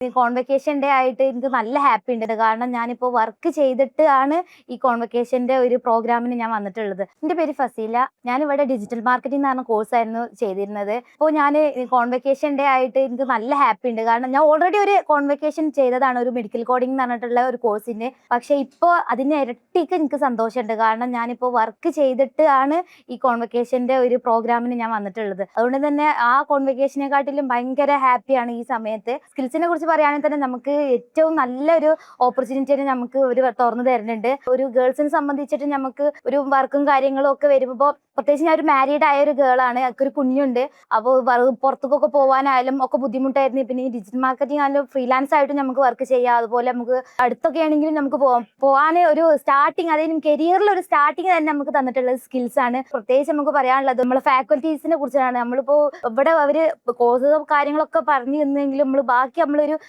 Convocation day ആയിട്ട് എനിക്ക് നല്ല ഹാപ്പി ഉണ്ട്. കാരണം ഞാനിപ്പോൾ വർക്ക് ചെയ്തിട്ട് ആണ് ഈ കോൺവെക്കേഷന്റെ ഒരു പ്രോഗ്രാമിന് ഞാൻ വന്നിട്ടുള്ളത്. എൻ്റെ പേര് ഫസീല. ഞാനിവിടെ ഡിജിറ്റൽ മാർക്കറ്റിംഗ് എന്ന് പറഞ്ഞ കോഴ്സായിരുന്നു ചെയ്തിരുന്നത്. അപ്പോൾ ഞാൻ കോൺവെക്കേഷൻ ഡേ ആയിട്ട് എനിക്ക് നല്ല ഹാപ്പി ഉണ്ട്. കാരണം ഞാൻ ഓൾറെഡി ഒരു കോൺവെക്കേഷൻ ചെയ്തതാണ്, ഒരു മെഡിക്കൽ കോഡിംഗ് എന്ന് പറഞ്ഞിട്ടുള്ള ഒരു കോഴ്സിന്. പക്ഷേ ഇപ്പോൾ അതിന് ഇരട്ടിക്ക് എനിക്ക് സന്തോഷമുണ്ട്. കാരണം ഞാനിപ്പോൾ വർക്ക് ചെയ്തിട്ട് ആണ് ഈ കോൺവെക്കേഷന്റെ ഒരു പ്രോഗ്രാമിന് ഞാൻ വന്നിട്ടുള്ളത്. അതുകൊണ്ട് തന്നെ ആ കോൺവെക്കേഷനെക്കാട്ടിലും ഭയങ്കര ഹാപ്പിയാണ് ഈ സമയത്ത്. സ്കിൽസിനെ കുറിച്ച് പറയുകയാണെങ്കിൽ തന്നെ നമുക്ക് ഏറ്റവും നല്ലൊരു ഓപ്പർച്യൂണിറ്റി നമുക്ക് ഒരു തുറന്നു തരുന്നുണ്ട്. ഒരു ഗേൾസിനെ സംബന്ധിച്ചിട്ട് നമുക്ക് ഒരു വർക്കും കാര്യങ്ങളും ഒക്കെ വരുമ്പോൾ, പ്രത്യേകിച്ച് ഞാൻ ഒരു മാരീഡ് ആയ ഒരു ഗേളാണ്, എനിക്കൊരു കുഞ്ഞുണ്ട്. അപ്പോൾ പുറത്തേക്കൊക്കെ പോകാനായാലും ഒക്കെ ബുദ്ധിമുട്ടായിരുന്നു. പിന്നെ ഈ ഡിജിറ്റൽ മാർക്കറ്റിംഗ് ആയാലും ഫ്രീലാൻസ് ആയിട്ട് നമുക്ക് വർക്ക് ചെയ്യാം. അതുപോലെ നമുക്ക് അടുത്തൊക്കെ ആണെങ്കിലും നമുക്ക് പോകാൻ ഒരു സ്റ്റാർട്ടിങ്, അതായത് കരിയറിൽ ഒരു സ്റ്റാർട്ടിങ് തന്നെ നമുക്ക് തന്നിട്ടുള്ളത് സ്കിൽസ് ആണ്. പ്രത്യേകിച്ച് നമുക്ക് പറയാനുള്ളത് നമ്മളെ ഫാക്കൽറ്റീസിനെ കുറിച്ചാണ്. നമ്മളിപ്പോൾ ഇവിടെ അവര് കോഴ്സ് കാര്യങ്ങളൊക്കെ പറഞ്ഞു തന്നെങ്കിലും ബാക്കി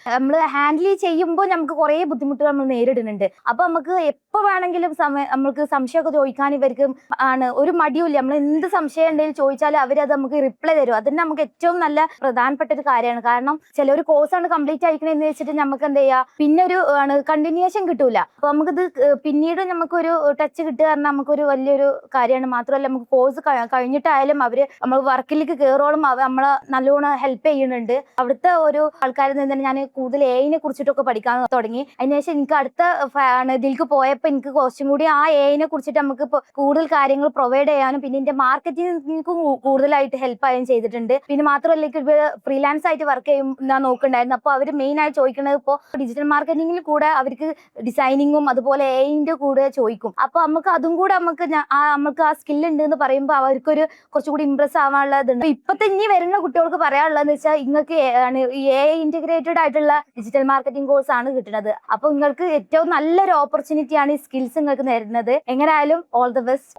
നമ്മൾ ഹാൻഡിൽ ചെയ്യുമ്പോൾ നമുക്ക് കുറേ ബുദ്ധിമുട്ടുകൾ നമ്മൾ നേരിടുന്നുണ്ട്. അപ്പൊ നമുക്ക് എപ്പോൾ വേണമെങ്കിലും നമുക്ക് സംശയമൊക്കെ ചോദിക്കാൻ ഇവർക്ക് ആണ് ഒരു മടിയുമില്ല. നമ്മൾ എന്ത് സംശയം ഉണ്ടെങ്കിലും ചോദിച്ചാൽ അവരത് നമുക്ക് റിപ്ലൈ തരും. അതിന് നമുക്ക് ഏറ്റവും നല്ല പ്രധാനപ്പെട്ട ഒരു കാര്യമാണ്. കാരണം ചില ഒരു കോഴ്സാണ് കംപ്ലീറ്റ് ആയിക്കണെന്ന് വെച്ചിട്ട് നമുക്ക് എന്ത് ചെയ്യാം, പിന്നെ ഒരു കണ്ടിന്യൂഷൻ കിട്ടൂല. അപ്പൊ നമുക്കിത് പിന്നീട് നമുക്കൊരു ടച്ച് കിട്ടുക പറഞ്ഞാൽ നമുക്കൊരു വലിയൊരു കാര്യമാണ്. മാത്രമല്ല നമുക്ക് കോഴ്സ് കഴിഞ്ഞിട്ടായാലും നമ്മൾ വർക്കിലേക്ക് കയറോളം നമ്മളെ നല്ലോണം ഹെൽപ്പ് ചെയ്യുന്നുണ്ട്. അവിടുത്തെ ഒരു ആൾക്കാരിൽ നിന്ന് തന്നെ ഞാൻ കൂടുതൽ എഐനെ കുറിച്ചിട്ടൊക്കെ പഠിക്കാൻ തുടങ്ങി. അതിനുശേഷം എനിക്ക് അടുത്ത ഇതിലേക്ക് പോയപ്പോൾ എനിക്ക് കുറച്ചും കൂടി ആ എഐനെ കുറിച്ചിട്ട് നമുക്ക് കൂടുതൽ കാര്യങ്ങൾ പ്രൊവൈഡ് ചെയ്യാനും പിന്നെ ഇതിന്റെ മാർക്കറ്റിംഗ് കൂടുതലായിട്ട് ഹെൽപ്പ് ആയും ചെയ്തിട്ടുണ്ട്. പിന്നെ മാത്രമല്ല ഫ്രീലാൻസ് ആയിട്ട് വർക്ക് ചെയ്യും ഞാൻ നോക്കുന്നുണ്ടായിരുന്നു. അപ്പോൾ അവർ മെയിൻ ആയിട്ട് ചോദിക്കുന്നത് ഇപ്പോൾ ഡിജിറ്റൽ മാർക്കറ്റിംഗിൽ കൂടെ അവർക്ക് ഡിസൈനിങ്ങും അതുപോലെ എഐന്റെ കൂടെ ചോദിക്കും. അപ്പൊ നമുക്ക് അതും കൂടെ നമുക്ക് ആ സ്കിൽ ഉണ്ട് എന്ന് പറയുമ്പോൾ അവർക്കൊരു കുറച്ചുകൂടി ഇംപ്രസ് ആവാനുള്ളതുണ്ട്. ഇപ്പത്തെ ഇനി വരുന്ന കുട്ടികൾക്ക് പറയാനുള്ളതെന്ന് വെച്ചാൽ നിങ്ങൾക്ക് ഈ എഐ ഇന്റഗ്രേറ്റഡ് ആയിട്ടുള്ള ഡിജിറ്റൽ മാർക്കറ്റിംഗ് കോഴ്സ് ആണ് കിട്ടുന്നത്. അപ്പൊ നിങ്ങൾക്ക് ഏറ്റവും നല്ലൊരു ഓപ്പർച്യൂണിറ്റിയാണ് ഈ സ്കിൽസ് നിങ്ങൾക്ക് നേരുന്നത്. എങ്ങനെയായാലും ഓൾ ദി ബെസ്റ്റ്.